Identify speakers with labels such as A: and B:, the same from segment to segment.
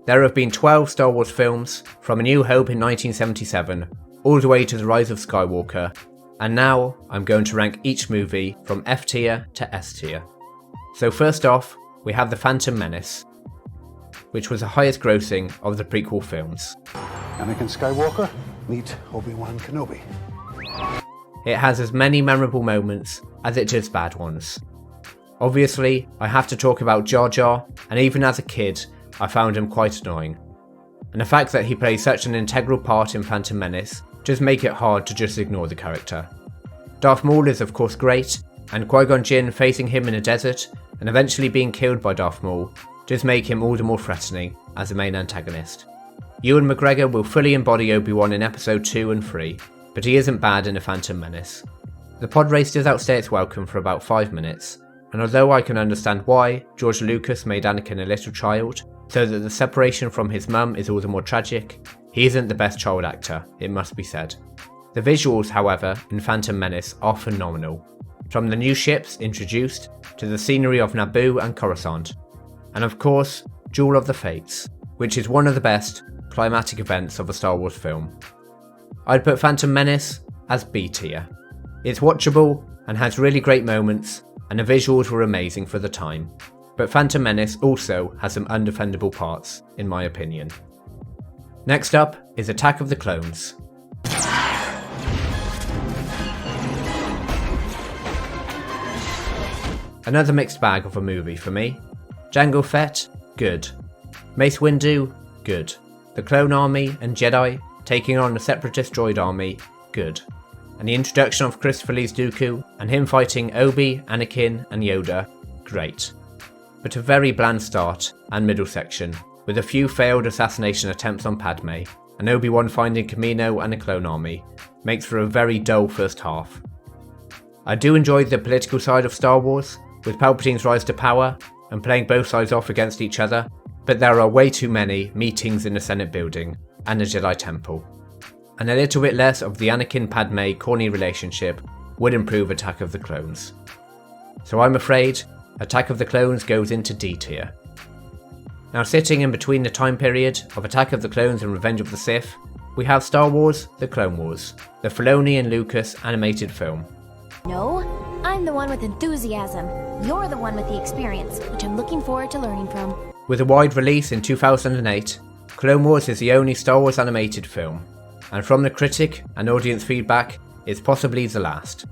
A: There have been 12 Star Wars films, from A New Hope in 1977, all the way to The Rise of Skywalker, and now I'm going to rank each movie from F tier to S tier. So first off, we have The Phantom Menace, which was the highest grossing of the prequel films.
B: Anakin Skywalker, meet Obi-Wan Kenobi.
A: It has as many memorable moments as it does bad ones. Obviously, I have to talk about Jar Jar, and even as a kid, I found him quite annoying. And the fact that he plays such an integral part in Phantom Menace does make it hard to just ignore the character. Darth Maul is of course great, and Qui-Gon Jinn facing him in a desert and eventually being killed by Darth Maul does make him all the more threatening as the main antagonist. Ewan McGregor will fully embody Obi-Wan in episode 2 and 3, but he isn't bad in The Phantom Menace. The pod race does outstay its welcome for about 5 minutes, and although I can understand why George Lucas made Anakin a little child, so that the separation from his mum is all the more tragic, he isn't the best child actor, it must be said. The visuals, however, in Phantom Menace are phenomenal, from the new ships introduced to the scenery of Naboo and Coruscant, and of course, Duel of the Fates, which is one of the best climatic events of a Star Wars film. I'd put Phantom Menace as B tier. It's watchable and has really great moments, and the visuals were amazing for the time. But Phantom Menace also has some undefendable parts, in my opinion. Next up is Attack of the Clones. Another mixed bag of a movie for me. Jango Fett, good. Mace Windu, good. The Clone Army and Jedi taking on the Separatist droid army, good. And the introduction of Christopher Lee's Dooku and him fighting Obi, Anakin and Yoda, great. But a very bland start and middle section, with a few failed assassination attempts on Padme, and Obi-Wan finding Kamino and the Clone Army, makes for a very dull first half. I do enjoy the political side of Star Wars, with Palpatine's rise to power, and playing both sides off against each other, but there are way too many meetings in the Senate building, and the Jedi Temple. And a little bit less of the Anakin-Padme corny relationship would improve Attack of the Clones. So I'm afraid Attack of the Clones goes into D tier. Now sitting in between the time period of Attack of the Clones and Revenge of the Sith, we have Star Wars The Clone Wars, the Filoni and Lucas animated film.
C: No, I'm the one with enthusiasm. You're the one with the experience, which I'm looking forward to learning from.
A: With a wide release in 2008, Clone Wars is the only Star Wars animated film, and from the critic and audience feedback, it's possibly the last.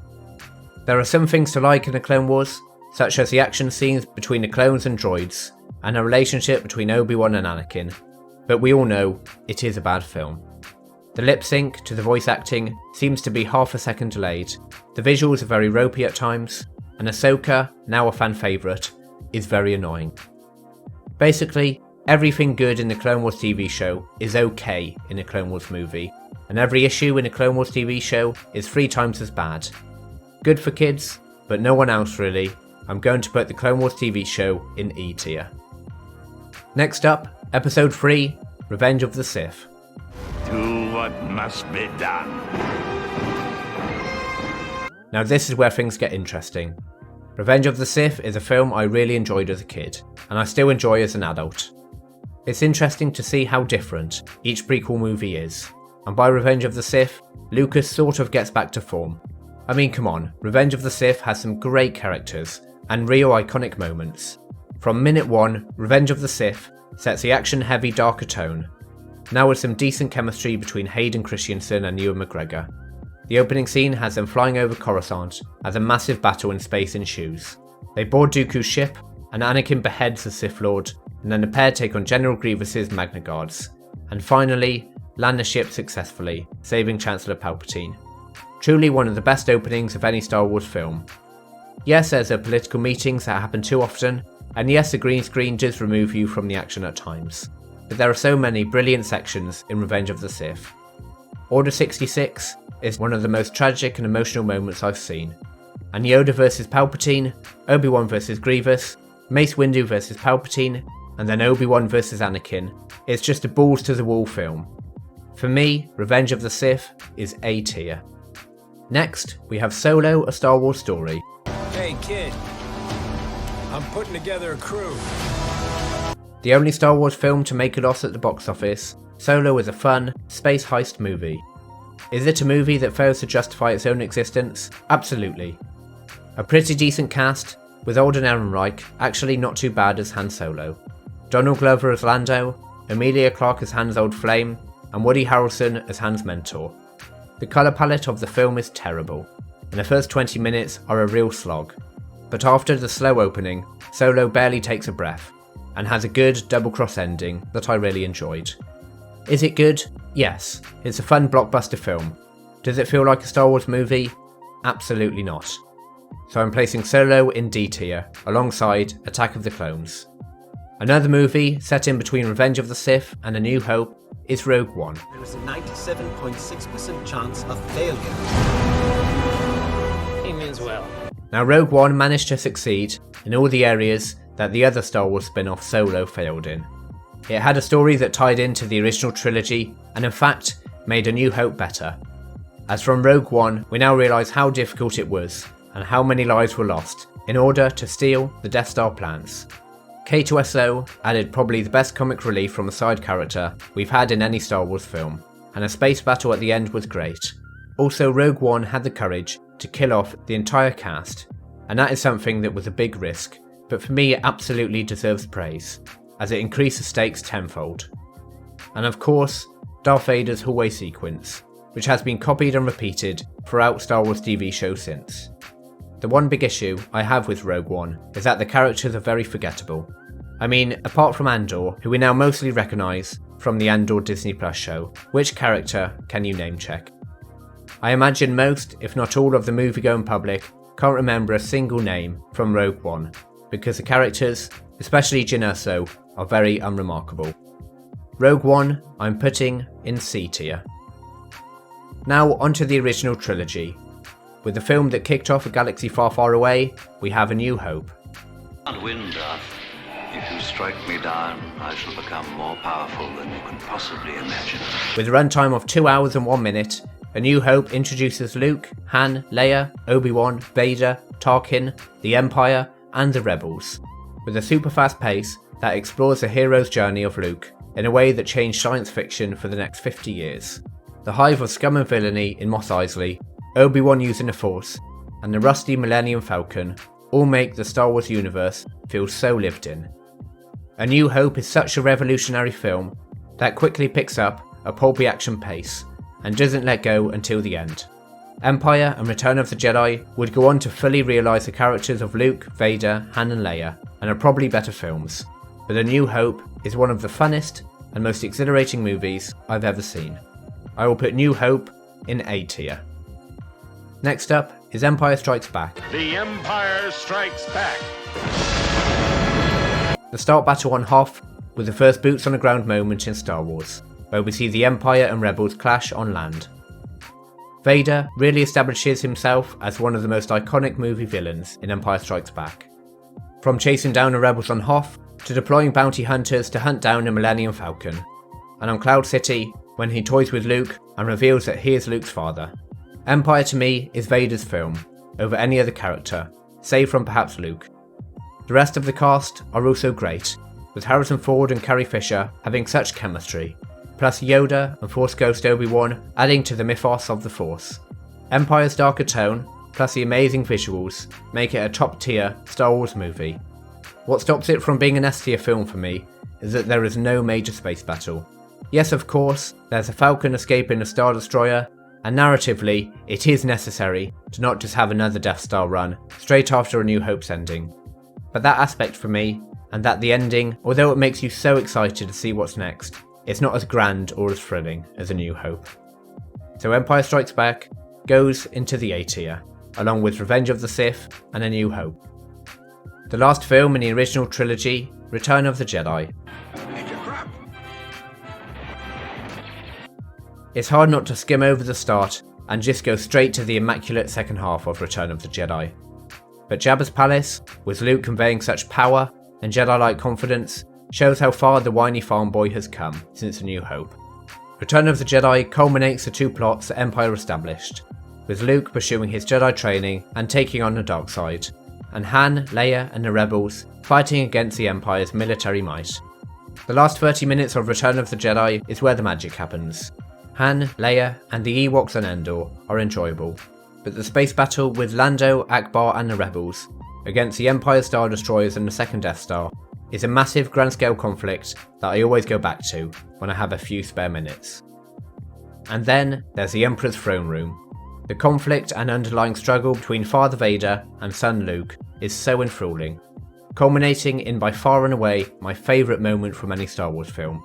A: There are some things to like in the Clone Wars, such as the action scenes between the clones and droids, and a relationship between Obi-Wan and Anakin, but we all know it is a bad film. The lip sync to the voice acting seems to be half a second delayed, the visuals are very ropey at times, and Ahsoka, now a fan favourite, is very annoying. Basically, everything good in the Clone Wars TV show is okay in a Clone Wars movie, and every issue in a Clone Wars TV show is 3 times as bad. Good for kids, but no one else really. I'm going to put the Clone Wars TV show in E tier. Next up, Episode 3, Revenge of the Sith.
D: Do what must be done.
A: Now this is where things get interesting. Revenge of the Sith is a film I really enjoyed as a kid, and I still enjoy as an adult. It's interesting to see how different each prequel movie is, and by Revenge of the Sith, Lucas sort of gets back to form. I mean, come on, Revenge of the Sith has some great characters and real iconic moments. From minute 1, Revenge of the Sith sets the action-heavy darker tone, now with some decent chemistry between Hayden Christensen and Ewan McGregor. The opening scene has them flying over Coruscant as a massive battle in space ensues. They board Dooku's ship, and Anakin beheads the Sith Lord, and then the pair take on General Grievous's Magna Guards, and finally land the ship successfully, saving Chancellor Palpatine. Truly one of the best openings of any Star Wars film. Yes, there's political meetings that happen too often, and yes, the green screen does remove you from the action at times, but there are so many brilliant sections in Revenge of the Sith. Order 66 is one of the most tragic and emotional moments I've seen, and Yoda vs Palpatine, Obi-Wan vs Grievous, Mace Windu vs Palpatine, and then Obi-Wan vs Anakin is just a balls to the wall film. For me, Revenge of the Sith is A tier. Next, we have Solo, A Star Wars Story.
E: Hey kid, I'm putting together a crew.
A: The only Star Wars film to make a loss at the box office, Solo is a fun, space heist movie. Is it a movie that fails to justify its own existence? Absolutely. A pretty decent cast, with Alden Ehrenreich actually not too bad as Han Solo, Donald Glover as Lando, Emilia Clarke as Han's old flame, and Woody Harrelson as Han's mentor. The colour palette of the film is terrible, and the first 20 minutes are a real slog, but after the slow opening, Solo barely takes a breath, and has a good double-cross ending that I really enjoyed. Is it good? Yes, it's a fun blockbuster film. Does it feel like a Star Wars movie? Absolutely not. So I'm placing Solo in D tier, alongside Attack of the Clones. Another movie set in between Revenge of the Sith and A New Hope is Rogue One.
E: There is a 97.6% chance of failure. He means well.
A: Now Rogue One managed to succeed in all the areas that the other Star Wars spin-off Solo failed in. It had a story that tied into the original trilogy and in fact made A New Hope better. As from Rogue One, we now realise how difficult it was and how many lives were lost in order to steal the Death Star plans. K2SO added probably the best comic relief from a side character we've had in any Star Wars film, and a space battle at the end was great. Also, Rogue One had the courage to kill off the entire cast, and that is something that was a big risk, but for me it absolutely deserves praise, as it increased the stakes tenfold. And of course, Darth Vader's hallway sequence, which has been copied and repeated throughout Star Wars TV shows since. The one big issue I have with Rogue One is that the characters are very forgettable. I mean, apart from Andor, who we now mostly recognise from the Andor Disney Plus show, which character can you name check? I imagine most, if not all, of the movie-going public can't remember a single name from Rogue One, because the characters, especially Jyn Erso, are very unremarkable. Rogue One I'm putting in C tier. Now onto the original trilogy. With the film that kicked off A Galaxy Far Far Away, we have A New Hope.
F: And win, Darth. If you strike me down, I shall become more powerful than you can possibly imagine.
A: With a runtime of 2 hours and 1 minute, A New Hope introduces Luke, Han, Leia, Obi-Wan, Vader, Tarkin, the Empire, and the Rebels, with a super fast pace that explores the hero's journey of Luke in a way that changed science fiction for the next 50 years. The hive of scum and villainy in Mos Eisley, Obi-Wan using the Force, and the rusty Millennium Falcon all make the Star Wars universe feel so lived in. A New Hope is such a revolutionary film that quickly picks up a pulpy action pace and doesn't let go until the end. Empire and Return of the Jedi would go on to fully realise the characters of Luke, Vader, Han and Leia, and are probably better films, but A New Hope is one of the funnest and most exhilarating movies I've ever seen. I will put New Hope in A tier. Next up is Empire Strikes Back.
D: The Empire Strikes Back.
A: The start battle on Hoth with the first boots on the ground moment in Star Wars, where we see the Empire and Rebels clash on land. Vader really establishes himself as one of the most iconic movie villains in Empire Strikes Back. From chasing down the Rebels on Hoth, to deploying bounty hunters to hunt down the Millennium Falcon, and on Cloud City, when he toys with Luke and reveals that he is Luke's father. Empire to me is Vader's film, over any other character, save from perhaps Luke. The rest of the cast are also great, with Harrison Ford and Carrie Fisher having such chemistry, plus Yoda and Force Ghost Obi-Wan adding to the mythos of the Force. Empire's darker tone, plus the amazing visuals, make it a top tier Star Wars movie. What stops it from being an S tier film for me is that there is no major space battle. Yes, of course, there's a Falcon escaping a Star Destroyer, and narratively, it is necessary to not just have another Death Star run straight after A New Hope's ending. But that aspect for me, and that the ending, although it makes you so excited to see what's next, it's not as grand or as thrilling as A New Hope. So Empire Strikes Back goes into the A tier, along with Revenge of the Sith and A New Hope. The last film in the original trilogy, Return of the Jedi. It's hard not to skim over the start and just go straight to the immaculate second half of Return of the Jedi. But Jabba's palace, with Luke conveying such power and Jedi-like confidence, shows how far the whiny farm boy has come since A New Hope. Return of the Jedi culminates the two plots that Empire established, with Luke pursuing his Jedi training and taking on the dark side, and Han, Leia and the Rebels fighting against the Empire's military might. The last 30 minutes of Return of the Jedi is where the magic happens. Han, Leia, and the Ewoks on Endor are enjoyable, but the space battle with Lando, Akbar and the Rebels against the Empire Star Destroyers and the second Death Star is a massive grand scale conflict that I always go back to when I have a few spare minutes. And then there's the Emperor's throne room. The conflict and underlying struggle between Father Vader and son Luke is so enthralling, culminating in by far and away my favourite moment from any Star Wars film,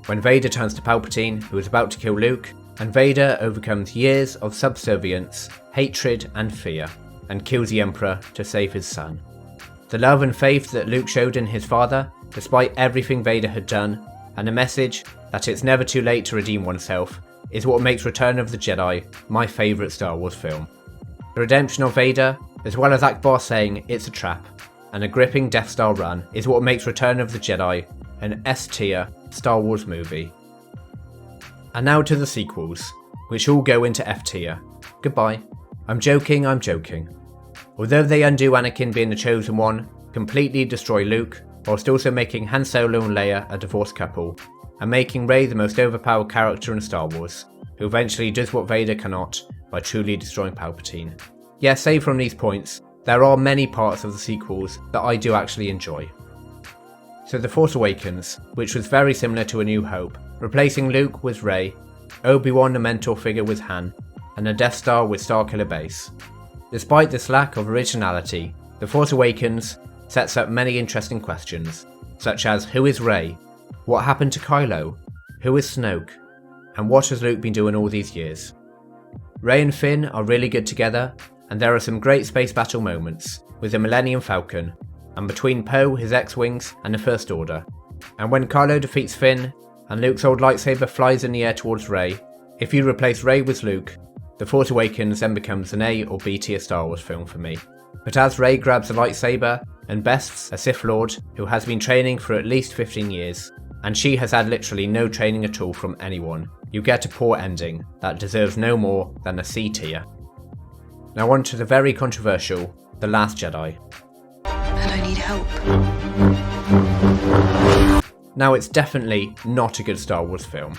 A: when Vader turns to Palpatine, who is about to kill Luke, and Vader overcomes years of subservience, hatred and fear, and kills the Emperor to save his son. The love and faith that Luke showed in his father, despite everything Vader had done, and a message that it's never too late to redeem oneself, is what makes Return of the Jedi my favourite Star Wars film. The redemption of Vader, as well as Akbar saying it's a trap, and a gripping Death Star run is what makes Return of the Jedi an S-tier Star Wars movie. And now to the sequels, which all go into F-tier. Goodbye. I'm joking. Although they undo Anakin being the chosen one, completely destroy Luke, whilst also making Han Solo and Leia a divorced couple, and making Rey the most overpowered character in Star Wars, who eventually does what Vader cannot by truly destroying Palpatine. Yeah, save from these points, there are many parts of the sequels that I do actually enjoy. So The Force Awakens, which was very similar to A New Hope, replacing Luke with Rey, Obi-Wan a mentor figure with Han, and a Death Star with Starkiller Base. Despite this lack of originality, The Force Awakens sets up many interesting questions, such as who is Rey, what happened to Kylo, who is Snoke, and what has Luke been doing all these years. Rey and Finn are really good together, and there are some great space battle moments with the Millennium Falcon, and between Poe, his X-Wings, and the First Order. And when Kylo defeats Finn, and Luke's old lightsaber flies in the air towards Rey, if you replace Rey with Luke, The Force Awakens then becomes an A or B tier Star Wars film for me. But as Rey grabs a lightsaber and bests a Sith Lord who has been training for at least 15 years, and she has had literally no training at all from anyone, you get a poor ending that deserves no more than a C tier. Now on to the very controversial The Last Jedi.
G: And I need help.
A: Now it's definitely not a good Star Wars film.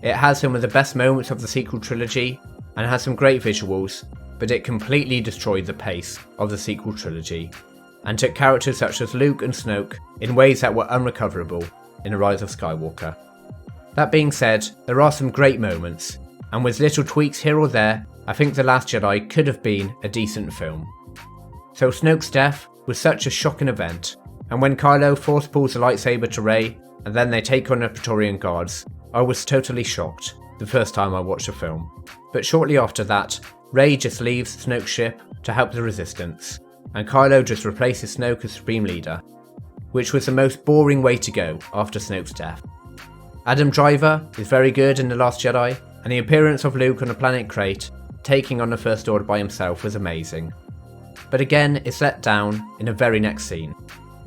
A: It has some of the best moments of the sequel trilogy, and has some great visuals, but it completely destroyed the pace of the sequel trilogy, and took characters such as Luke and Snoke in ways that were unrecoverable in The Rise of Skywalker. That being said, there are some great moments, and with little tweaks here or there, I think The Last Jedi could have been a decent film. So Snoke's death was such a shocking event, and when Kylo force pulls the lightsaber to Rey, and then they take on the Praetorian Guards, I was totally shocked the first time I watched the film. But shortly after that, Rey just leaves Snoke's ship to help the Resistance, and Kylo just replaces Snoke as Supreme Leader, which was the most boring way to go after Snoke's death. Adam Driver is very good in The Last Jedi, and the appearance of Luke on the planet Crate, taking on the First Order by himself, was amazing. But again, it's let down in the very next scene,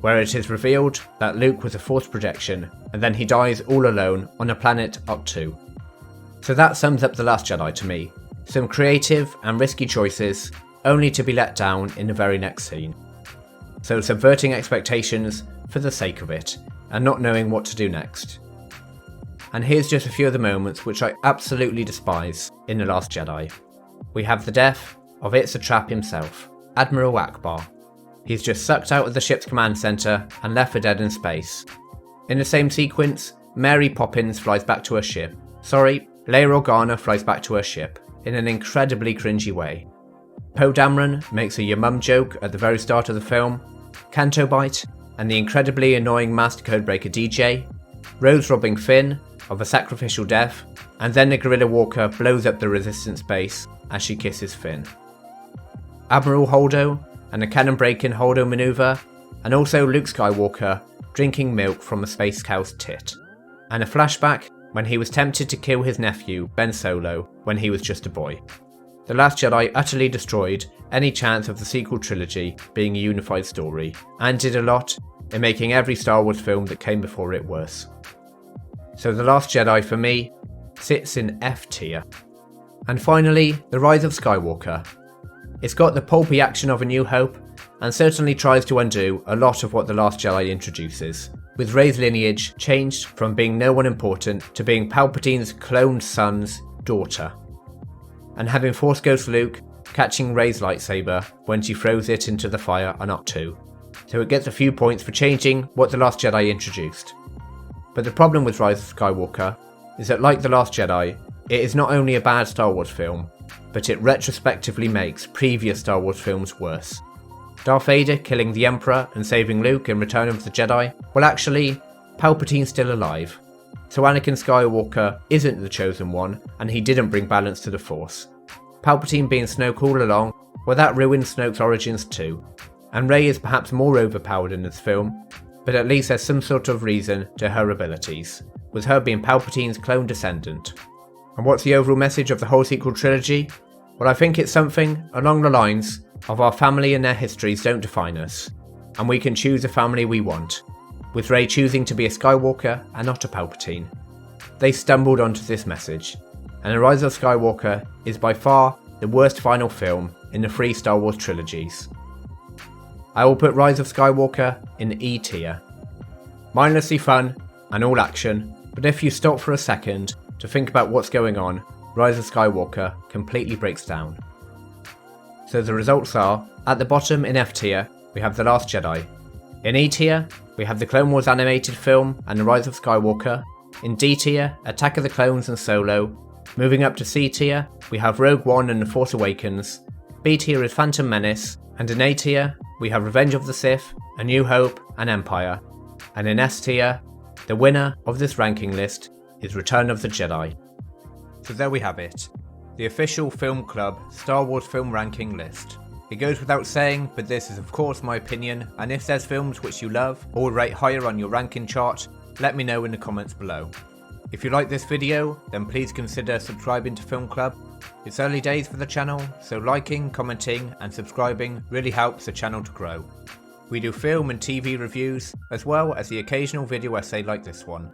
A: where it is revealed that Luke was a Force projection, and then he dies all alone on the planet Ahch-To. So that sums up The Last Jedi to me. Some creative and risky choices, only to be let down in the very next scene. So subverting expectations for the sake of it, and not knowing what to do next. And here's just a few of the moments which I absolutely despise in The Last Jedi. We have the death of It's a Trap himself, Admiral Akbar. He's just sucked out of the ship's command centre and left for dead in space. In the same sequence, Mary Poppins flies back to her ship. Leia Organa flies back to her ship, in an incredibly cringy way. Poe Dameron makes a your mum joke at the very start of the film, Canto Bite, and the incredibly annoying Master Codebreaker DJ, Rose robbing Finn of a sacrificial death, and then the Guerrilla Walker blows up the Resistance base as she kisses Finn. Admiral Holdo and the cannon-breaking Holdo maneuver, and also Luke Skywalker drinking milk from a space cow's tit, and a flashback when he was tempted to kill his nephew, Ben Solo, when he was just a boy. The Last Jedi utterly destroyed any chance of the sequel trilogy being a unified story, and did a lot in making every Star Wars film that came before it worse. So The Last Jedi, for me, sits in F tier. And finally, The Rise of Skywalker. It's got the pulpy action of A New Hope, and certainly tries to undo a lot of what The Last Jedi introduces, with Rey's lineage changed from being no one important to being Palpatine's cloned son's daughter, and having Force Ghost Luke catching Rey's lightsaber when she throws it into the fire on Ahch-To, so it gets a few points for changing what The Last Jedi introduced. But the problem with Rise of Skywalker is that, like The Last Jedi, it is not only a bad Star Wars film, but it retrospectively makes previous Star Wars films worse. Darth Vader killing the Emperor and saving Luke in Return of the Jedi? Well, actually, Palpatine's still alive, so Anakin Skywalker isn't the chosen one, and he didn't bring balance to the Force. Palpatine being Snoke all along, well, that ruined Snoke's origins too, and Rey is perhaps more overpowered in this film, but at least there's some sort of reason to her abilities, with her being Palpatine's clone descendant. And what's the overall message of the whole sequel trilogy? Well, I think it's something along the lines of our family and their histories don't define us, and we can choose a family we want, with Rey choosing to be a Skywalker and not a Palpatine. They stumbled onto this message, and The Rise of Skywalker is by far the worst final film in the 3 Star Wars trilogies. I will put Rise of Skywalker in E tier. Mindlessly fun and all action, but if you stop for a second to think about what's going on, Rise of Skywalker completely breaks down. So the results are, at the bottom in F tier, we have The Last Jedi. In E tier, we have the Clone Wars animated film and The Rise of Skywalker. In D tier, Attack of the Clones and Solo. Moving up to C tier, we have Rogue One and The Force Awakens. B tier is Phantom Menace, and in A tier, we have Revenge of the Sith, A New Hope, and Empire. And in S tier, the winner of this ranking list is Return of the Jedi. So there we have it, the official Film Club Star Wars film ranking list. It goes without saying, but this is of course my opinion, and if there's films which you love or would rate higher on your ranking chart, let me know in the comments below. If you like this video, then please consider subscribing to Film Club. It's early days for the channel, so liking, commenting and subscribing really helps the channel to grow. We do film and TV reviews, as well as the occasional video essay like this one.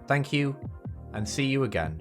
A: Thank you, and see you again.